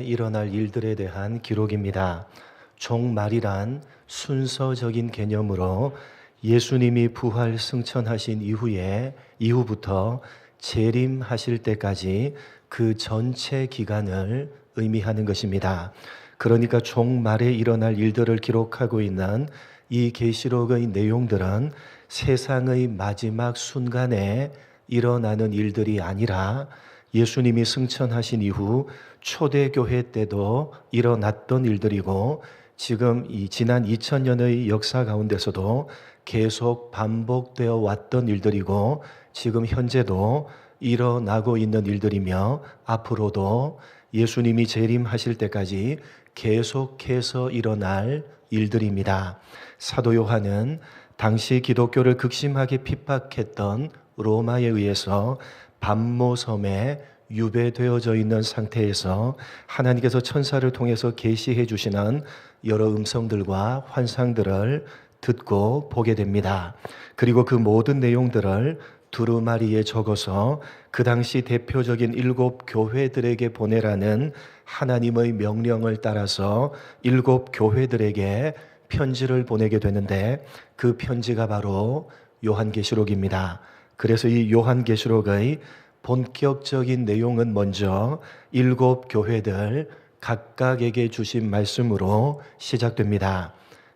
일어날 일들에 대한 기록입니다. 종말이란 순서적인 개념으로 예수님이 부활 승천하신 이후부터 재림하실 때까지 그 전체 기간을 의미하는 것입니다. 그러니까 종말에 일어날 일들을 기록하고 있는 이 계시록의 내용들은 세상의 마지막 순간에 일어나는 일들이 아니라 예수님이 승천하신 이후 초대교회 때도 일어났던 일들이고, 지금 이 지난 2000년의 역사 가운데서도 계속 반복되어 왔던 일들이고, 지금 현재도 일어나고 있는 일들이며, 앞으로도 예수님이 재림하실 때까지 계속해서 일어날 일들입니다. 사도 요한은 당시 기독교를 극심하게 핍박했던 로마에 의해서 반모섬에 유배되어져 있는 상태에서 하나님께서 천사를 통해서 계시해 주시는 여러 음성들과 환상들을 듣고 보게 됩니다. 그리고 그 모든 내용들을 두루마리에 적어서 그 당시 대표적인 7 교회들에게 보내라는 하나님의 명령을 따라서 7 교회들에게 편지를 보내게 되는데, 그 편지가 바로 요한계시록입니다. 그래서 이 요한계시록의 본격적인 내용은 먼저 7 교회들 각각에게 주신 말씀으로 시작됩니다.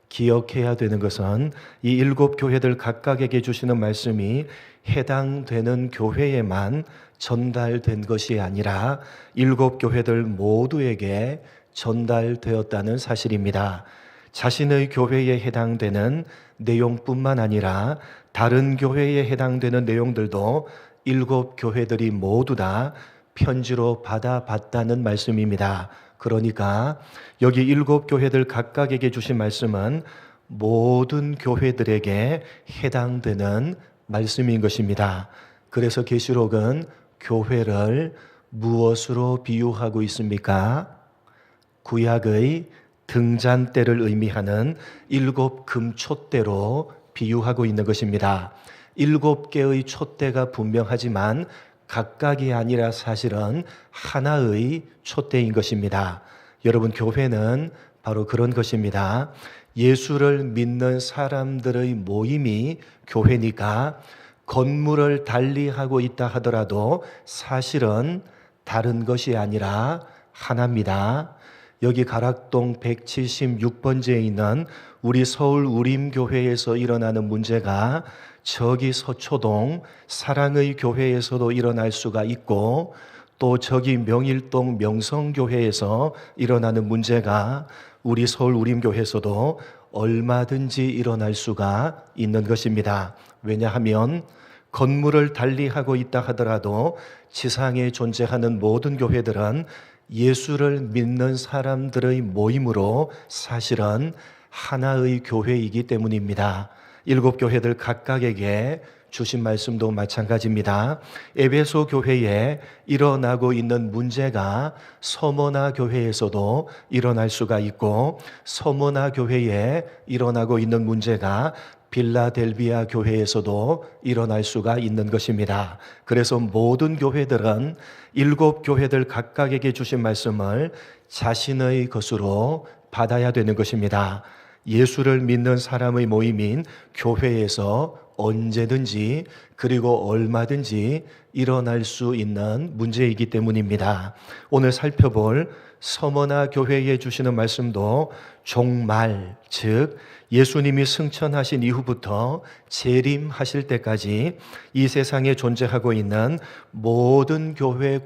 기억해야 되는 것은 이 7 교회들 각각에게 주시는 말씀이 해당되는 교회에만 전달된 것이 아니라 7 교회들 모두에게 전달되었다는 사실입니다. 자신의 교회에 해당되는 내용뿐만 아니라 다른 교회에 해당되는 내용들도 7 교회들이 모두 다 편지로 받아봤다는 말씀입니다. 그러니까 여기 7 교회들 각각에게 주신 말씀은 모든 교회들에게 해당되는 말씀인 것입니다. 그래서 계시록은 교회를 무엇으로 비유하고 있습니까? 구약의 등잔대를 의미하는 7 금촛대로 비유하고 있는 것입니다. 7개의 촛대가 분명하지만 각각이 아니라 사실은 하나의 촛대인 것입니다. 여러분, 교회는 바로 그런 것입니다. 예수를 믿는 사람들의 모임이 교회니까 건물을 달리하고 있다 하더라도 사실은 다른 것이 아니라 하나입니다. 여기 가락동 176번지에 있는 우리 서울 우림교회에서 일어나는 문제가 저기 서초동 사랑의 교회에서도 일어날 수가 있고, 또 저기 명일동 명성교회에서 일어나는 문제가 우리 서울 우림교회에서도 얼마든지 일어날 수가 있는 것입니다. 왜냐하면 건물을 달리하고 있다 하더라도 지상에 존재하는 모든 교회들은 예수를 믿는 사람들의 모임으로 사실은 하나의 교회이기 때문입니다. 7 교회들 각각에게 주신 말씀도 마찬가지입니다. 에베소 교회에 일어나고 있는 문제가 서머나 교회에서도 일어날 수가 있고, 서머나 교회에 일어나고 있는 문제가 빌라델비아 교회에서도 일어날 수가 있는 것입니다. 그래서 모든 교회들은 7 교회들 각각에게 주신 말씀을 자신의 것으로 받아야 되는 것입니다. 예수를 믿는 사람의 모임인 교회에서 언제든지 그리고 얼마든지 일어날 수 있는 문제이기 때문입니다. 오늘 살펴볼 서머나 교회에 주시는 말씀도 종말, 즉 예수님이 승천하신 이후부터 재림하실 때까지 이 세상에 존재하고 있는 모든 교회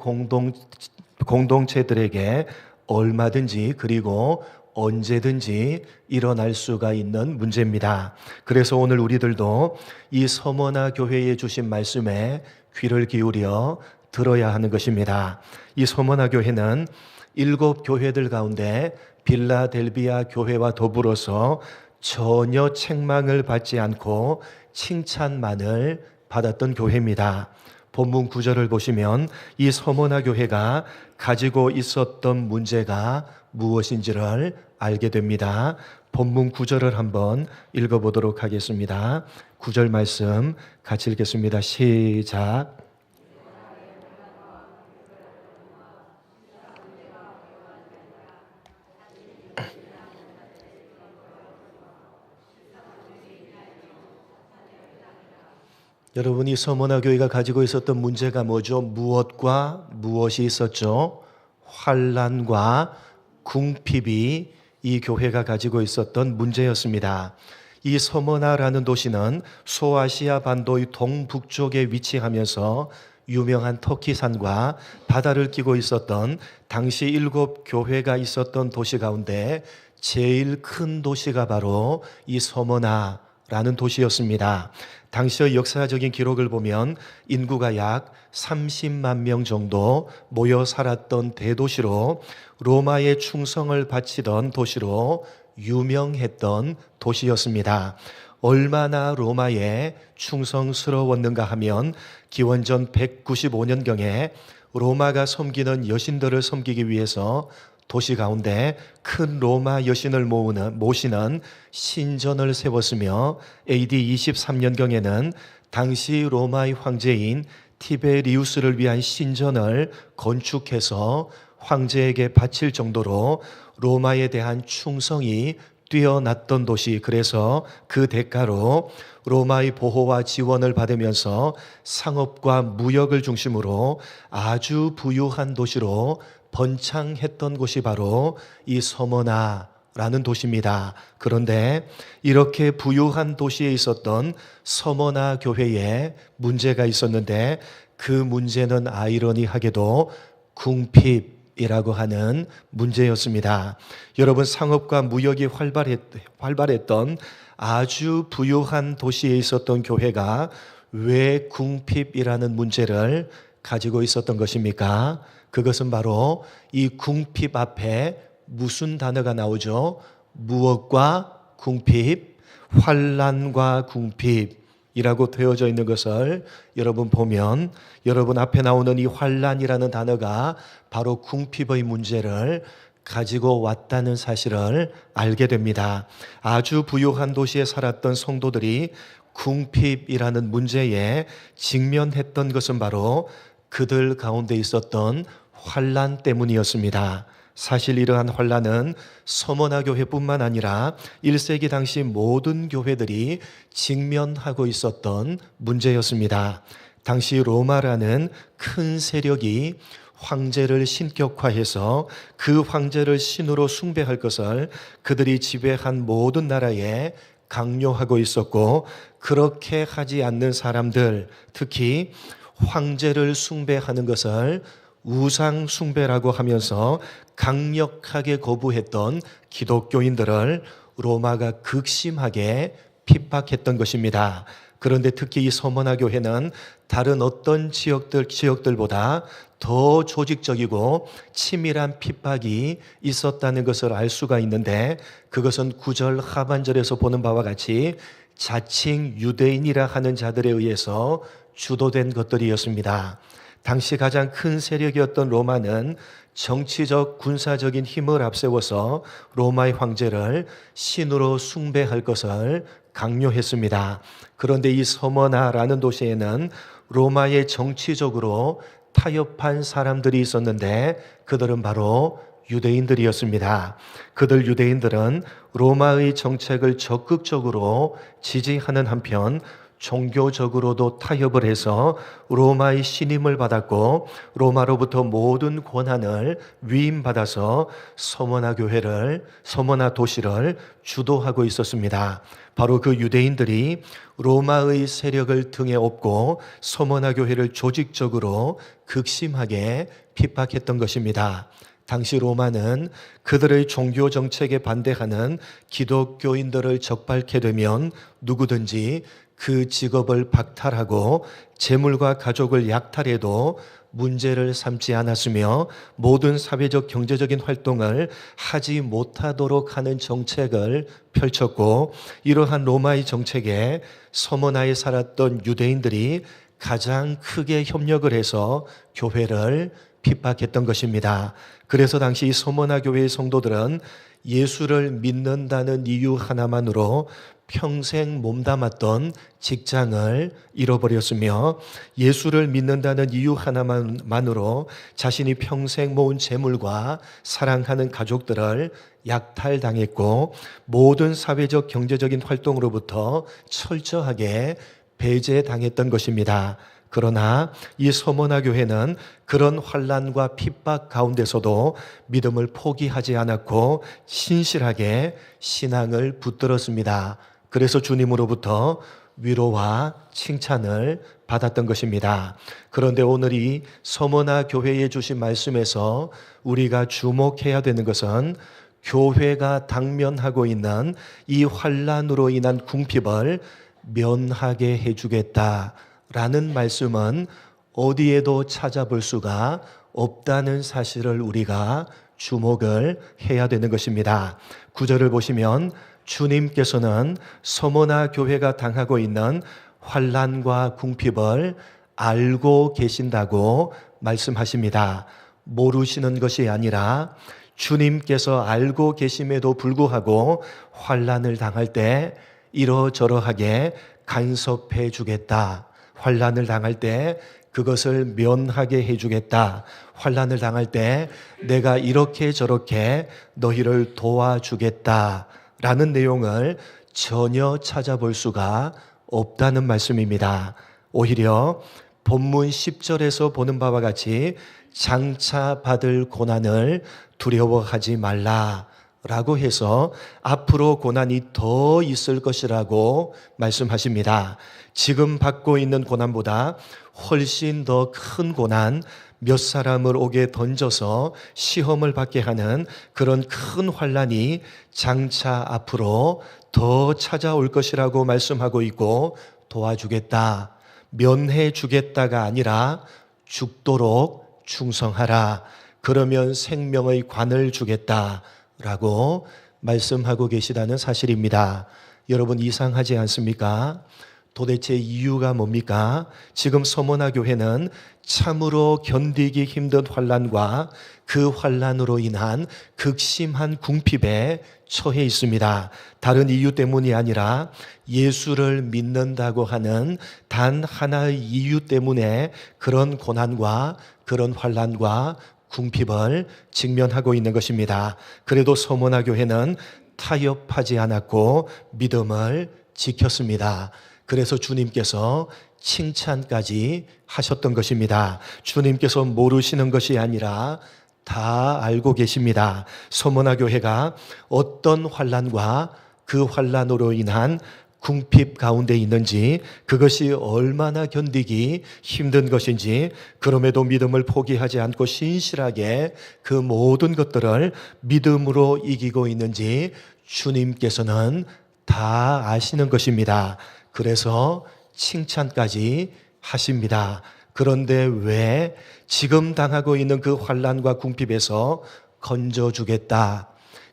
공동체들에게 얼마든지 그리고 언제든지 일어날 수가 있는 문제입니다. 그래서 오늘 우리들도 이 서머나 교회에 주신 말씀에 귀를 기울여 들어야 하는 것입니다. 이 서머나 교회는 7 교회들 가운데 빌라델비아 교회와 더불어서 전혀 책망을 받지 않고 칭찬만을 받았던 교회입니다. 본문 9절을 보시면 이 서머나 교회가 가지고 있었던 문제가 무엇인지를 알게 됩니다. 본문 9절을 한번 읽어보도록 하겠습니다. 9절 말씀 같이 읽겠습니다. 시작. 여러분이 서머나 교회가 가지고 있었던 문제가 뭐죠? 무엇과 무엇이 있었죠? 환난과 궁핍이 이 교회가 가지고 있었던 문제였습니다. 이 서머나라는 도시는 소아시아 반도의 동북쪽에 위치하면서 유명한 터키산과 바다를 끼고 있었던 당시 7교회가 있었던 도시 가운데 제일 큰 도시가 바로 이 서머나라는 도시였습니다. 당시의 역사적인 기록을 보면 인구가 약 30만 명 정도 모여 살았던 대도시로 로마의 충성을 바치던 도시로 유명했던 도시였습니다. 얼마나 로마에 충성스러웠는가 하면 기원전 195년경에 로마가 섬기는 여신들을 섬기기 위해서 도시 가운데 큰 로마 여신을 모시는 신전을 세웠으며 AD 23년경에는 당시 로마의 황제인 티베리우스를 위한 신전을 건축해서 황제에게 바칠 정도로 로마에 대한 충성이 뛰어났던 도시, 그래서 그 대가로 로마의 보호와 지원을 받으면서 상업과 무역을 중심으로 아주 부유한 도시로 번창했던 곳이 바로 이 서머나라는 도시입니다. 그런데 이렇게 부유한 도시에 있었던 서머나 교회에 문제가 있었는데 그 문제는 아이러니하게도 궁핍이라고 하는 문제였습니다. 여러분, 상업과 무역이 활발했던 아주 부유한 도시에 있었던 교회가 왜 궁핍이라는 문제를 가지고 있었던 것입니까? 그것은 바로 이 궁핍 앞에 무슨 단어가 나오죠? 무엇과 궁핍, 환난과 궁핍이라고 되어져 있는 것을 여러분 보면 여러분 앞에 나오는 이 환난이라는 단어가 바로 궁핍의 문제를 가지고 왔다는 사실을 알게 됩니다. 아주 부유한 도시에 살았던 성도들이 궁핍이라는 문제에 직면했던 것은 바로 그들 가운데 있었던 환난 때문이었습니다. 사실 이러한 환난은 서머나 교회뿐만 아니라 1세기 당시 모든 교회들이 직면하고 있었던 문제였습니다. 당시 로마라는 큰 세력이 황제를 신격화해서 그 황제를 신으로 숭배할 것을 그들이 지배한 모든 나라에 강요하고 있었고, 그렇게 하지 않는 사람들, 특히 황제를 숭배하는 것을 우상 숭배라고 하면서 강력하게 거부했던 기독교인들을 로마가 극심하게 핍박했던 것입니다. 그런데 특히 이 서머나 교회는 다른 어떤 지역들보다 더 조직적이고 치밀한 핍박이 있었다는 것을 알 수가 있는데, 그것은 9절 하반절에서 보는 바와 같이 자칭 유대인이라 하는 자들에 의해서 주도된 것들이었습니다. 당시 가장 큰 세력이었던 로마는 정치적 군사적인 힘을 앞세워서 로마의 황제를 신으로 숭배할 것을 강요했습니다. 그런데 이 서머나라는 도시에는 로마의 정치적으로 타협한 사람들이 있었는데 그들은 바로 유대인들이었습니다. 그들 유대인들은 로마의 정책을 적극적으로 지지하는 한편 종교적으로도 타협을 해서 로마의 신임을 받았고 로마로부터 모든 권한을 위임받아서 서머나 도시를 주도하고 있었습니다. 바로 그 유대인들이 로마의 세력을 등에 업고 서머나 교회를 조직적으로 극심하게 핍박했던 것입니다. 당시 로마는 그들의 종교 정책에 반대하는 기독교인들을 적발케 되면 누구든지 그 직업을 박탈하고 재물과 가족을 약탈해도 문제를 삼지 않았으며 모든 사회적 경제적인 활동을 하지 못하도록 하는 정책을 펼쳤고, 이러한 로마의 정책에 서머나에 살았던 유대인들이 가장 크게 협력을 해서 교회를 핍박했던 것입니다. 그래서 당시 서머나 교회의 성도들은 예수를 믿는다는 이유 하나만으로 평생 몸담았던 직장을 잃어버렸으며, 예수를 믿는다는 이유 하나만으로 자신이 평생 모은 재물과 사랑하는 가족들을 약탈당했고 모든 사회적 경제적인 활동으로부터 철저하게 배제당했던 것입니다. 그러나 이 서머나 교회는 그런 환난과 핍박 가운데서도 믿음을 포기하지 않았고 신실하게 신앙을 붙들었습니다. 그래서 주님으로부터 위로와 칭찬을 받았던 것입니다. 그런데 오늘 이 서머나 교회에 주신 말씀에서 우리가 주목해야 되는 것은 교회가 당면하고 있는 이 환난으로 인한 궁핍을 면하게 해주겠다라는 말씀은 어디에도 찾아볼 수가 없다는 사실을 우리가 주목을 해야 되는 것입니다. 9절을 보시면 주님께서는 서머나 교회가 당하고 있는 환난과 궁핍을 알고 계신다고 말씀하십니다. 모르시는 것이 아니라 주님께서 알고 계심에도 불구하고 환난을 당할 때 이러저러하게 간섭해 주겠다. 환난을 당할 때 그것을 면하게 해주겠다. 환난을 당할 때 내가 이렇게 저렇게 너희를 도와주겠다. 라는 내용을 전혀 찾아볼 수가 없다는 말씀입니다. 오히려 본문 10절에서 보는 바와 같이 장차 받을 고난을 두려워하지 말라 라고 해서 앞으로 고난이 더 있을 것이라고 말씀하십니다. 지금 받고 있는 고난보다 훨씬 더 큰 고난, 몇 사람을 옥에 던져서 시험을 받게 하는 그런 큰 환난이 장차 앞으로 더 찾아올 것이라고 말씀하고 있고 도와주겠다, 면해 주겠다가 아니라 죽도록 충성하라. 그러면 생명의 관을 주겠다라고 말씀하고 계시다는 사실입니다. 여러분 이상하지 않습니까? 도대체 이유가 뭡니까? 지금 서머나 교회는 참으로 견디기 힘든 환난과 그 환난으로 인한 극심한 궁핍에 처해 있습니다. 다른 이유 때문이 아니라 예수를 믿는다고 하는 단 하나의 이유 때문에 그런 고난과 그런 환난과 궁핍을 직면하고 있는 것입니다. 그래도 서머나 교회는 타협하지 않았고 믿음을 지켰습니다. 그래서 주님께서 칭찬까지 하셨던 것입니다. 주님께서 모르시는 것이 아니라 다 알고 계십니다. 서머나 교회가 어떤 환난과 그 환난으로 인한 궁핍 가운데 있는지, 그것이 얼마나 견디기 힘든 것인지, 그럼에도 믿음을 포기하지 않고 신실하게 그 모든 것들을 믿음으로 이기고 있는지 주님께서는 다 아시는 것입니다. 그래서 칭찬까지 하십니다. 그런데 왜 지금 당하고 있는 그 환난과 궁핍에서 건져주겠다,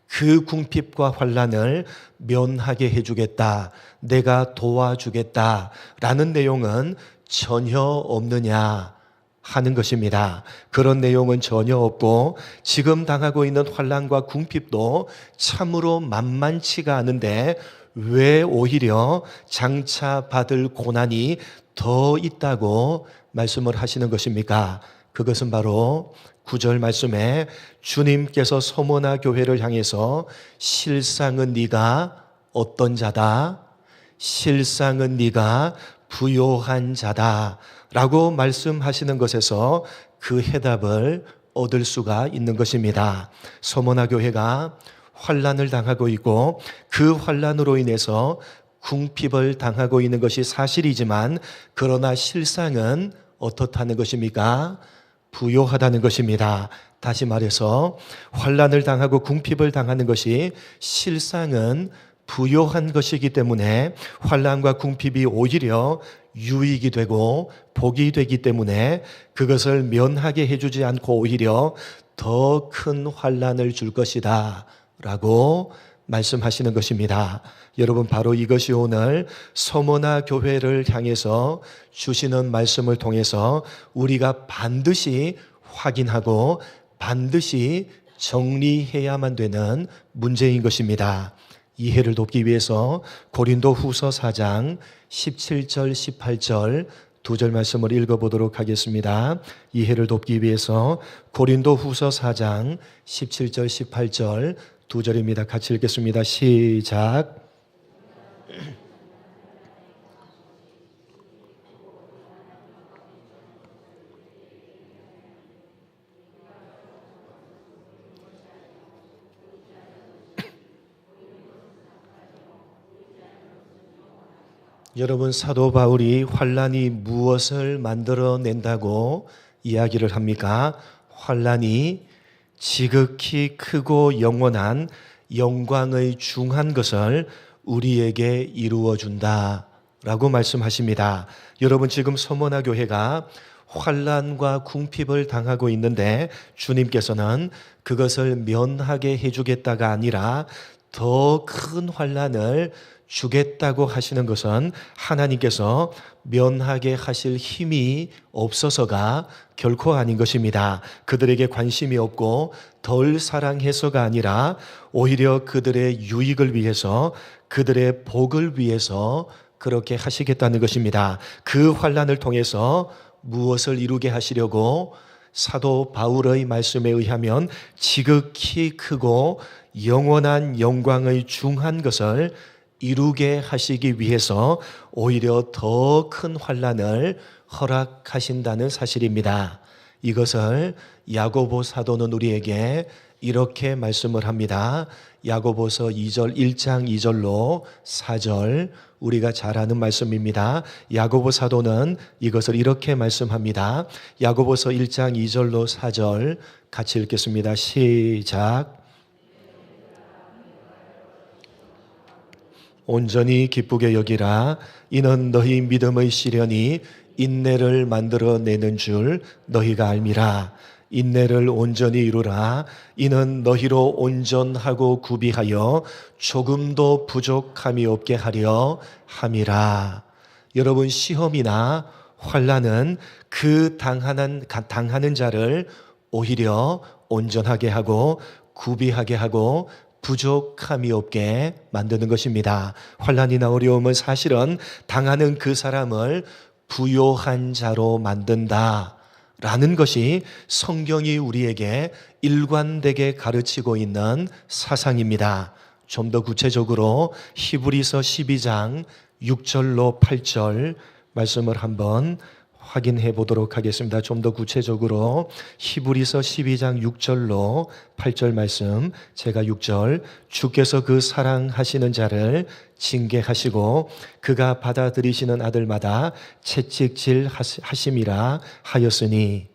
그 궁핍과 환난을 면하게 해주겠다, 내가 도와주겠다 라는 내용은 전혀 없느냐 하는 것입니다. 그런 내용은 전혀 없고 지금 당하고 있는 환난과 궁핍도 참으로 만만치가 않은데 왜 오히려 장차 받을 고난이 더 있다고 말씀을 하시는 것입니까? 그것은 바로 9절 말씀에 주님께서 서머나 교회를 향해서 실상은 네가 어떤 자다? 실상은 네가 부요한 자다 라고 말씀하시는 것에서 그 해답을 얻을 수가 있는 것입니다. 서머나 교회가 환난을 당하고 있고 그 환난으로 인해서 궁핍을 당하고 있는 것이 사실이지만 그러나 실상은 어떻다는 것입니까? 부요하다는 것입니다. 다시 말해서 환난을 당하고 궁핍을 당하는 것이 실상은 부요한 것이기 때문에 환난과 궁핍이 오히려 유익이 되고 복이 되기 때문에 그것을 면하게 해주지 않고 오히려 더 큰 환난을 줄 것이다 라고 말씀하시는 것입니다. 여러분 바로 이것이 오늘 서머나 교회를 향해서 주시는 말씀을 통해서 우리가 반드시 확인하고 반드시 정리해야만 되는 문제인 것입니다. 이해를 돕기 위해서 고린도 후서 4장 17절 18절 두 절 말씀을 읽어보도록 하겠습니다. 이해를 돕기 위해서 고린도 후서 4장 17절 18절 두 절입니다. 같이 읽겠습니다. 시작. 여러분, 사도 바울이 환난이 무엇을 만들어낸다고 이야기를 합니까? 환난이 지극히 크고 영원한 영광의 중한 것을 우리에게 이루어 준다라고 말씀하십니다. 여러분, 지금 서머나 교회가 환난과 궁핍을 당하고 있는데 주님께서는 그것을 면하게 해주겠다가 아니라 더 큰 환난을 주겠다고 하시는 것은 하나님께서 면하게 하실 힘이 없어서가 결코 아닌 것입니다. 그들에게 관심이 없고 덜 사랑해서가 아니라 오히려 그들의 유익을 위해서, 그들의 복을 위해서 그렇게 하시겠다는 것입니다. 그 환난을 통해서 무엇을 이루게 하시려고? 사도 바울의 말씀에 의하면 지극히 크고 영원한 영광의 중한 것을 이루게 하시기 위해서 오히려 더 큰 환난을 허락하신다는 사실입니다. 이것을 야고보 사도는 우리에게 이렇게 말씀을 합니다. 야고보서 2절 1장 2절로 4절, 우리가 잘 아는 말씀입니다. 야고보 사도는 이것을 이렇게 말씀합니다. 야고보서 1장 2절로 4절 같이 읽겠습니다. 시작. 온전히 기쁘게 여기라. 이는 너희 믿음의 시련이 인내를 만들어내는 줄 너희가 알미라. 인내를 온전히 이루라. 이는 너희로 온전하고 구비하여 조금도 부족함이 없게 하려 함이라. 여러분, 시험이나 환난은 그 당하는 자를 오히려 온전하게 하고 구비하게 하고 부족함이 없게 만드는 것입니다. 환난이나 어려움은 사실은 당하는 그 사람을 부요한 자로 만든다 라는 것이 성경이 우리에게 일관되게 가르치고 있는 사상입니다. 좀 더 구체적으로 히브리서 12장 6절로 8절 말씀을 한번 확인해 보도록 하겠습니다. 좀 더 구체적으로 히브리서 12장 6절로 8절 말씀, 제가 6절, 주께서 그 사랑하시는 자를 징계하시고 그가 받아들이시는 아들마다 채찍질 하심이라 하였으니.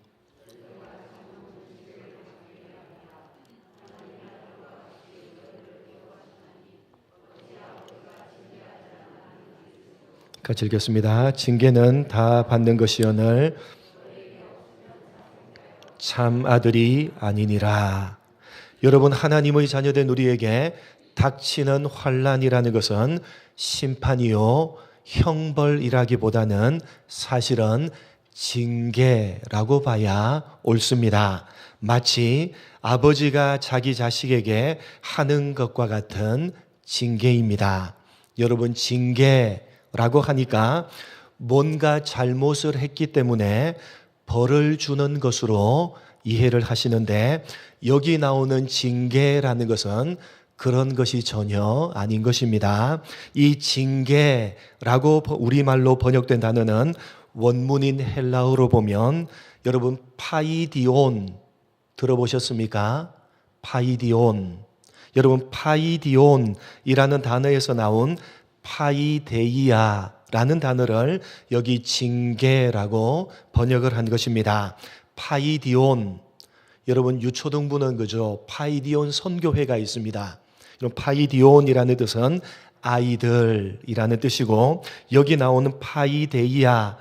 같이 읽겠습니다. 징계는 다 받는 것이오늘 참 아들이 아니니라. 여러분, 하나님의 자녀된 우리에게 닥치는 환난이라는 것은 심판이요 형벌이라기보다는 사실은 징계라고 봐야 옳습니다. 마치 아버지가 자기 자식에게 하는 것과 같은 징계입니다. 여러분, 징계라고 하니까 뭔가 잘못을 했기 때문에 벌을 주는 것으로 이해를 하시는데, 여기 나오는 징계라는 것은 그런 것이 전혀 아닌 것입니다. 이 징계라고 우리말로 번역된 단어는 원문인 헬라어로 보면, 여러분, 파이디온 들어보셨습니까? 파이디온. 여러분, 파이디온이라는 단어에서 나온 파이데이아라는 단어를 여기 징계라고 번역을 한 것입니다. 파이디온. 여러분, 유초등부는 그죠? 파이디온 선교회가 있습니다. 파이디온이라는 뜻은 아이들이라는 뜻이고, 여기 나오는 파이데이아라는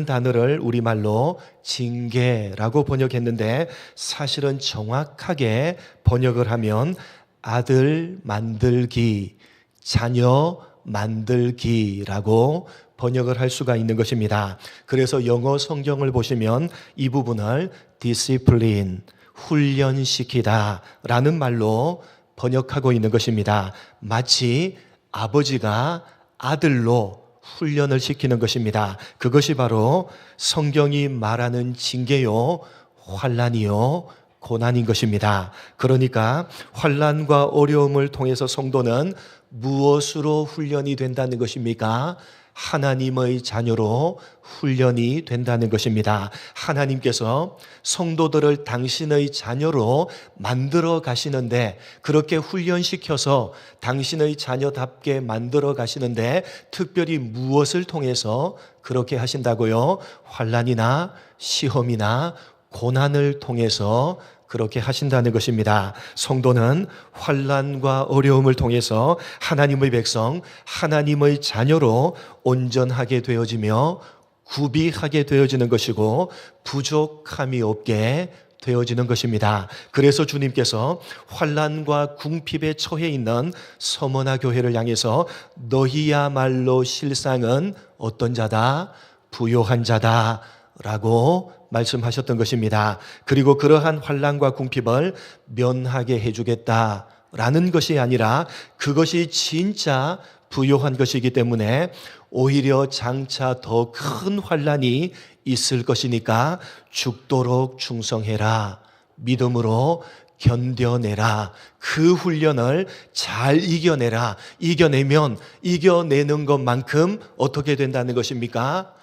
단어를 우리말로 징계라고 번역했는데, 사실은 정확하게 번역을 하면 아들 만들기, 자녀 만들기라고 번역을 할 수가 있는 것입니다. 그래서 영어 성경을 보시면 이 부분을 discipline, 훈련시키다 라는 말로 번역하고 있는 것입니다. 마치 아버지가 아들로 훈련을 시키는 것입니다. 그것이 바로 성경이 말하는 징계요, 환난이요, 고난인 것입니다. 그러니까 환난과 어려움을 통해서 성도는 무엇으로 훈련이 된다는 것입니까? 하나님의 자녀로 훈련이 된다는 것입니다. 하나님께서 성도들을 당신의 자녀로 만들어 가시는데, 그렇게 훈련시켜서 당신의 자녀답게 만들어 가시는데 특별히 무엇을 통해서 그렇게 하신다고요? 환난이나 시험이나 고난을 통해서 그렇게 하신다는 것입니다. 성도는 환난과 어려움을 통해서 하나님의 백성, 하나님의 자녀로 온전하게 되어지며 구비하게 되어지는 것이고 부족함이 없게 되어지는 것입니다. 그래서 주님께서 환난과 궁핍에 처해 있는 서머나 교회를 향해서 너희야말로 실상은 어떤 자다? 부요한 자다 라고 말씀하셨던 것입니다. 그리고 그러한 환난과 궁핍을 면하게 해주겠다라는 것이 아니라 그것이 진짜 부요한 것이기 때문에 오히려 장차 더 큰 환난이 있을 것이니까 죽도록 충성해라, 믿음으로 견뎌내라, 그 훈련을 잘 이겨내라. 이겨내면 이겨내는 것만큼 어떻게 된다는 것입니까?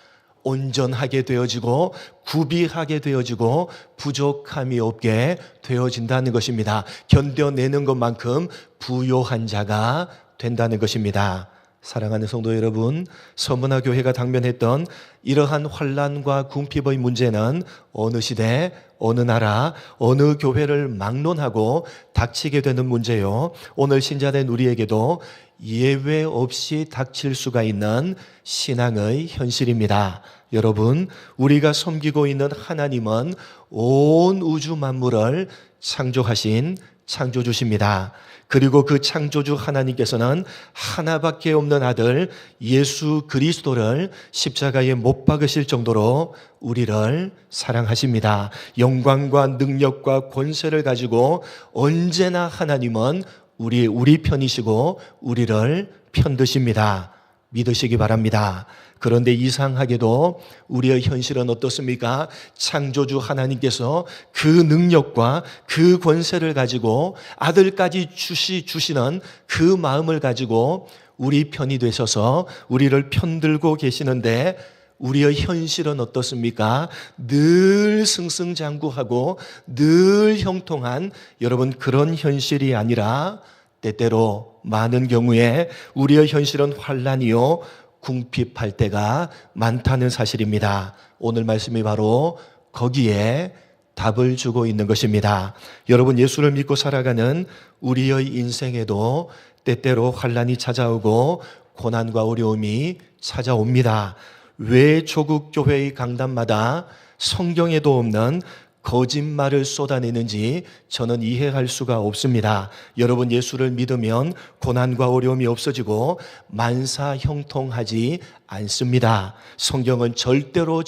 온전하게 되어지고 구비하게 되어지고 부족함이 없게 되어진다는 것입니다. 견뎌내는 것만큼 부요한 자가 된다는 것입니다. 사랑하는 성도 여러분, 서머나 교회가 당면했던 이러한 환난과 궁핍의 문제는 어느 시대, 어느 나라, 어느 교회를 막론하고 닥치게 되는 문제요, 오늘 신자된 우리에게도 예외 없이 닥칠 수가 있는 신앙의 현실입니다. 여러분, 우리가 섬기고 있는 하나님은 온 우주 만물을 창조하신 창조주십니다. 그리고 그 창조주 하나님께서는 하나밖에 없는 아들 예수 그리스도를 십자가에 못 박으실 정도로 우리를 사랑하십니다. 영광과 능력과 권세를 가지고 언제나 하나님은 우리 편이시고 우리를 편드십니다. 믿으시기 바랍니다. 그런데 이상하게도 우리의 현실은 어떻습니까? 창조주 하나님께서 그 능력과 그 권세를 가지고 아들까지 주시는 그 마음을 가지고 우리 편이 되셔서 우리를 편들고 계시는데 우리의 현실은 어떻습니까? 늘 승승장구하고 늘 형통한, 여러분, 그런 현실이 아니라 때때로 많은 경우에 우리의 현실은 환난이요 궁핍할 때가 많다는 사실입니다. 오늘 말씀이 바로 거기에 답을 주고 있는 것입니다. 여러분, 예수를 믿고 살아가는 우리의 인생에도 때때로 환난이 찾아오고 고난과 어려움이 찾아옵니다. 왜 조국 교회의 강단마다 성경에도 없는 거짓말을 쏟아내는지 저는 이해할 수가 없습니다. 여러분, 예수를 믿으면 고난과 어려움이 없어지고 만사 형통하지 않습니다. 성경은 절대로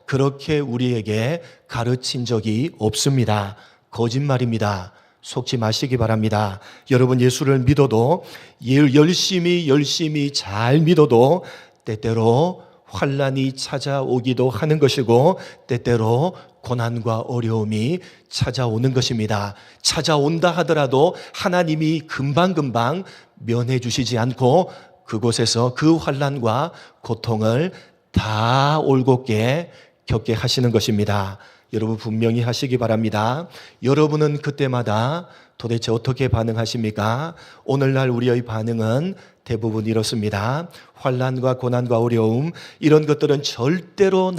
그렇게 우리에게 가르친 적이 없습니다. 거짓말입니다. 속지 마시기 바랍니다. 여러분, 예수를 믿어도 열심히 잘 믿어도 때때로 환난이 찾아오기도 하는 것이고 때때로 고난과 어려움이 찾아오는 것입니다. 찾아온다 하더라도 하나님이 금방금방 면해 주시지 않고 그곳에서 그 환난과 고통을 다 올곧게 겪게 하시는 것입니다. 여러분, 분명히 하시기 바랍니다. 여러분은 그때마다 도대체 어떻게 반응하십니까? 오늘날 우리의 반응은 대부분 이렇습니다. 환난과 고난과 어려움, 이런 것들은 절대로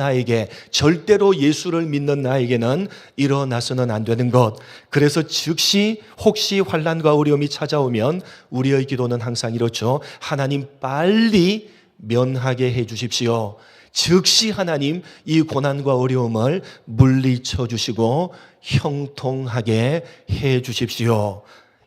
예수를 믿는 나에게는 일어나서는 안 되는 것. 그래서 즉시 혹시 환난과 어려움이 찾아오면 우리의 기도는 항상 이렇죠. 하나님, 빨리 면하게 해 주십시오. 즉시 하나님, 이 고난과 어려움을 물리쳐 주시고 형통하게 해 주십시오.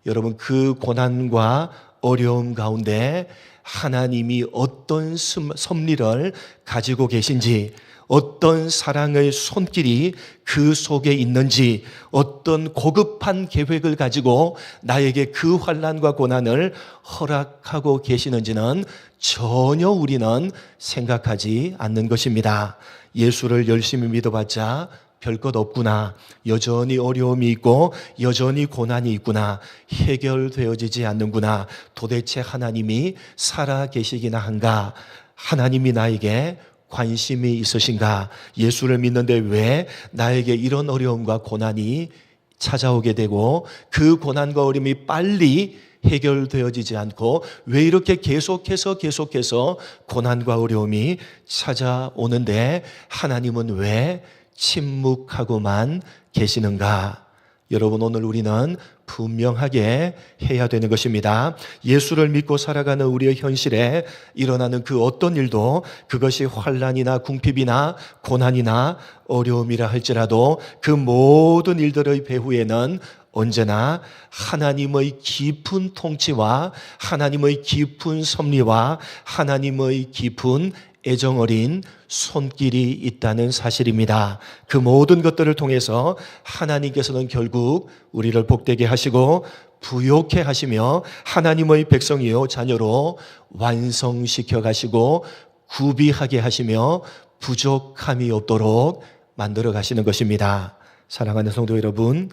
여러분, 그 고난과 어려움 가운데 하나님이 어떤 섭리를 가지고 계신지, 어떤 사랑의 손길이 그 속에 있는지, 어떤 고급한 계획을 가지고 나에게 그 환난과 고난을 허락하고 계시는지는 전혀 우리는 생각하지 않는 것입니다. 예수를 열심히 믿어봤자 별 것 없구나, 여전히 어려움이 있고 여전히 고난이 있구나, 해결되어지지 않는구나, 도대체 하나님이 살아 계시기나 한가, 하나님이 나에게 관심이 있으신가? 예수를 믿는데 왜 나에게 이런 어려움과 고난이 찾아오게 되고 그 고난과 어려움이 빨리 해결되어지지 않고 왜 이렇게 계속해서 고난과 어려움이 찾아오는데 하나님은 왜 침묵하고만 계시는가? 여러분, 오늘 우리는 분명하게 해야 되는 것입니다. 예수를 믿고 살아가는 우리의 현실에 일어나는 그 어떤 일도 그것이 환난이나 궁핍이나 고난이나 어려움이라 할지라도 그 모든 일들의 배후에는 언제나 하나님의 깊은 통치와 하나님의 깊은 섭리와 하나님의 깊은 애정어린 손길이 있다는 사실입니다. 그 모든 것들을 통해서 하나님께서는 결국 우리를 복되게 하시고 부욕해 하시며 하나님의 백성이요 자녀로 완성시켜 가시고 구비하게 하시며 부족함이 없도록 만들어 가시는 것입니다. 사랑하는 성도 여러분,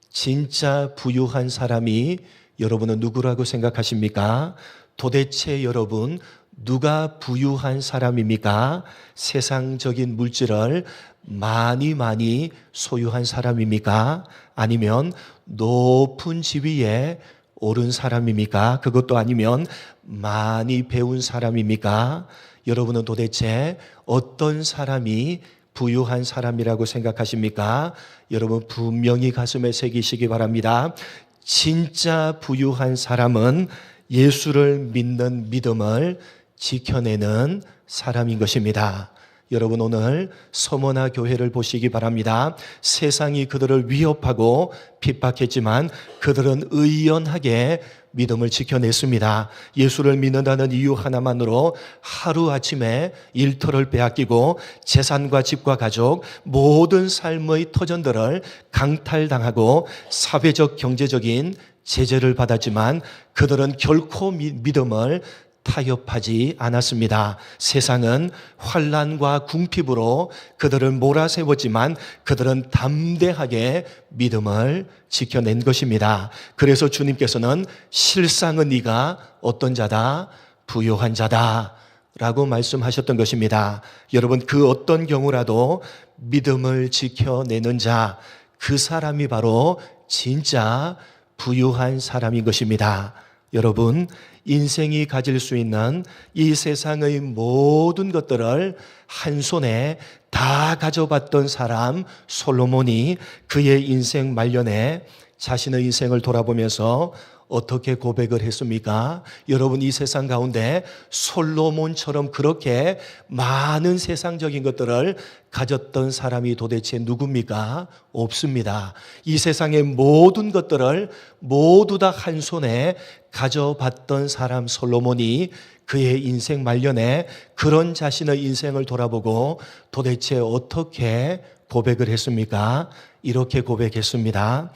진짜 부유한 사람이 여러분은 누구라고 생각하십니까? 도대체 여러분, 누가 부유한 사람입니까? 세상적인 물질을 많이 소유한 사람입니까? 아니면 높은 지위에 오른 사람입니까? 그것도 아니면 많이 배운 사람입니까? 여러분은 도대체 어떤 사람이 부유한 사람이라고 생각하십니까? 여러분 분명히 가슴에 새기시기 바랍니다. 진짜 부유한 사람은 예수를 믿는 믿음을 지켜내는 사람인 것입니다. 여러분 오늘 서머나 교회를 보시기 바랍니다. 세상이 그들을 위협하고 핍박했지만 그들은 의연하게 믿음을 지켜냈습니다. 예수를 믿는다는 이유 하나만으로 하루아침에 일터를 빼앗기고 재산과 집과 가족 모든 삶의 터전들을 강탈당하고 사회적 경제적인 제재를 받았지만 그들은 결코 믿음을 타협하지 않았습니다. 세상은 환난과 궁핍으로 그들을 몰아세웠지만 그들은 담대하게 믿음을 지켜낸 것입니다. 그래서 주님께서는 실상은 네가 어떤 자다? 부유한 자다 라고 말씀하셨던 것입니다. 여러분 그 어떤 경우라도 믿음을 지켜내는 자, 그 사람이 바로 진짜 부유한 사람인 것입니다. 여러분 인생이 가질 수 있는 이 세상의 모든 것들을 한 손에 다 가져봤던 사람 솔로몬이 그의 인생 말년에 자신의 인생을 돌아보면서 어떻게 고백을 했습니까? 여러분 이 세상 가운데 솔로몬처럼 그렇게 많은 세상적인 것들을 가졌던 사람이 도대체 누굽니까? 없습니다. 이 세상의 모든 것들을 모두 다 한 손에 가져봤던 사람 솔로몬이 그의 인생 말년에 그런 자신의 인생을 돌아보고 도대체 어떻게 고백을 했습니까? 이렇게 고백했습니다.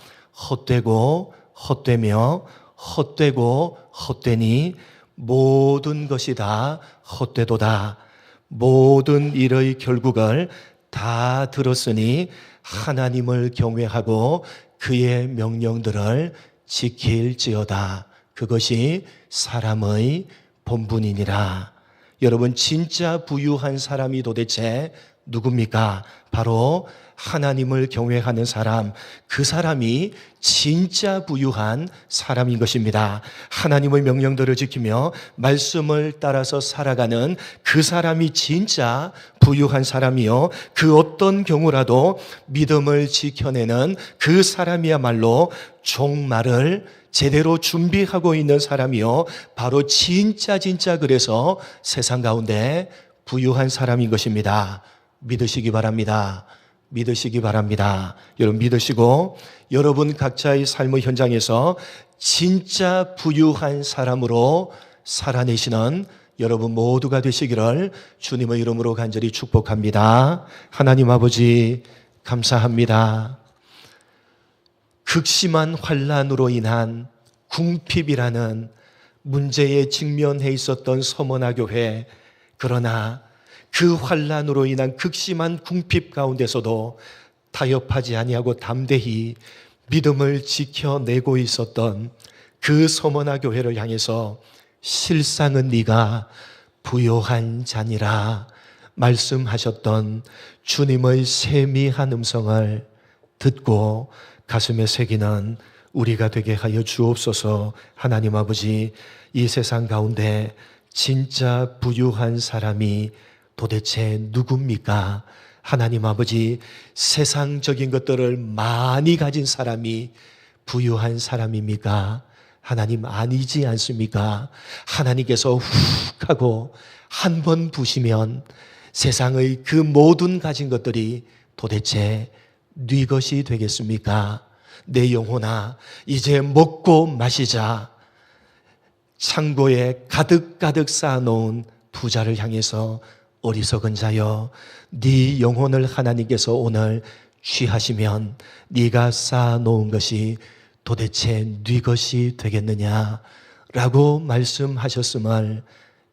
헛되고 헛되며 헛되고 헛되니 모든 것이 다 헛되도다. 모든 일의 결국을 다 들었으니 하나님을 경외하고 그의 명령들을 지킬지어다. 그것이 사람의 본분이니라. 여러분 진짜 부유한 사람이 도대체 누굽니까? 바로 하나님을 경외하는 사람, 그 사람이 진짜 부유한 사람인 것입니다. 하나님의 명령들을 지키며 말씀을 따라서 살아가는 그 사람이 진짜 부유한 사람이요, 그 어떤 경우라도 믿음을 지켜내는 그 사람이야말로 종말을 제대로 준비하고 있는 사람이요, 바로 진짜 그래서 세상 가운데 부유한 사람인 것입니다. 믿으시기 바랍니다. 믿으시기 바랍니다. 여러분 믿으시고 여러분 각자의 삶의 현장에서 진짜 부유한 사람으로 살아내시는 여러분 모두가 되시기를 주님의 이름으로 간절히 축복합니다. 하나님 아버지 감사합니다. 극심한 환난으로 인한 궁핍이라는 문제에 직면해 있었던 서머나 교회, 그러나 그 환난으로 인한 극심한 궁핍 가운데서도 타협하지 아니하고 담대히 믿음을 지켜내고 있었던 그 서머나 교회를 향해서 실상은 네가 부요한 자니라 말씀하셨던 주님의 세미한 음성을 듣고 가슴에 새기는 우리가 되게 하여 주옵소서. 하나님 아버지, 이 세상 가운데 진짜 부유한 사람이 도대체 누굽니까? 하나님 아버지, 세상적인 것들을 많이 가진 사람이 부유한 사람입니까? 하나님, 아니지 않습니까? 하나님께서 훅 하고 한 번 부시면 세상의 그 모든 가진 것들이 도대체 네 것이 되겠습니까? 내 영혼아, 이제 먹고 마시자. 창고에 가득가득 쌓아놓은 부자를 향해서 어리석은 자여, 네 영혼을 하나님께서 오늘 취하시면 네가 쌓아놓은 것이 도대체 네 것이 되겠느냐 라고 말씀하셨음을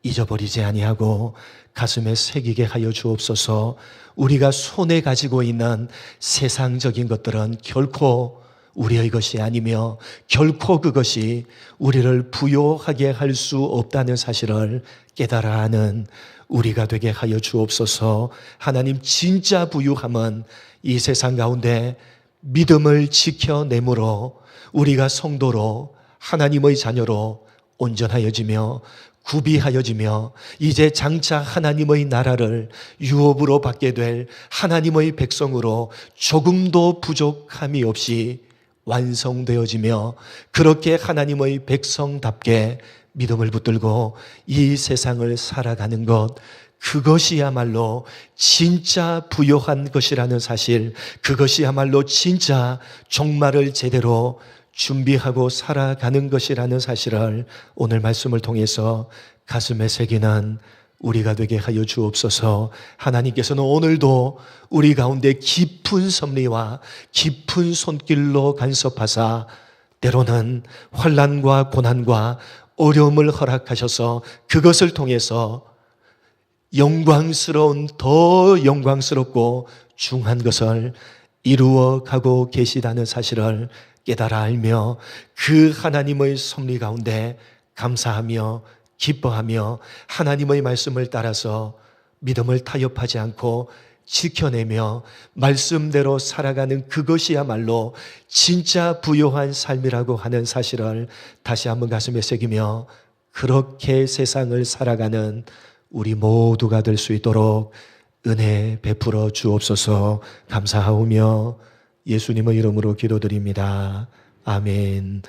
잊어버리지 아니하고 가슴에 새기게 하여 주옵소서. 우리가 손에 가지고 있는 세상적인 것들은 결코 우리의 것이 아니며 결코 그것이 우리를 부요하게 할 수 없다는 사실을 깨달아 하는 우리가 되게 하여 주옵소서. 하나님, 진짜 부유함은 이 세상 가운데 믿음을 지켜내므로 우리가 성도로 하나님의 자녀로 온전하여지며 구비하여지며 이제 장차 하나님의 나라를 유업으로 받게 될 하나님의 백성으로 조금도 부족함이 없이 완성되어지며 그렇게 하나님의 백성답게 믿음을 붙들고 이 세상을 살아가는 것, 그것이야말로 진짜 부요한 것이라는 사실, 그것이야말로 진짜 종말을 제대로 준비하고 살아가는 것이라는 사실을 오늘 말씀을 통해서 가슴에 새기는 우리가 되게 하여 주옵소서. 하나님께서는 오늘도 우리 가운데 깊은 섭리와 깊은 손길로 간섭하사 때로는 환난과 고난과 어려움을 허락하셔서 그것을 통해서 영광스러운, 더 영광스럽고 중한 것을 이루어 가고 계시다는 사실을 깨달아 알며 그 하나님의 섭리 가운데 감사하며 기뻐하며 하나님의 말씀을 따라서 믿음을 타협하지 않고 지켜내며 말씀대로 살아가는 그것이야말로 진짜 부요한 삶이라고 하는 사실을 다시 한번 가슴에 새기며 그렇게 세상을 살아가는 우리 모두가 될 수 있도록 은혜 베풀어 주옵소서. 감사하오며 예수님의 이름으로 기도드립니다. 아멘.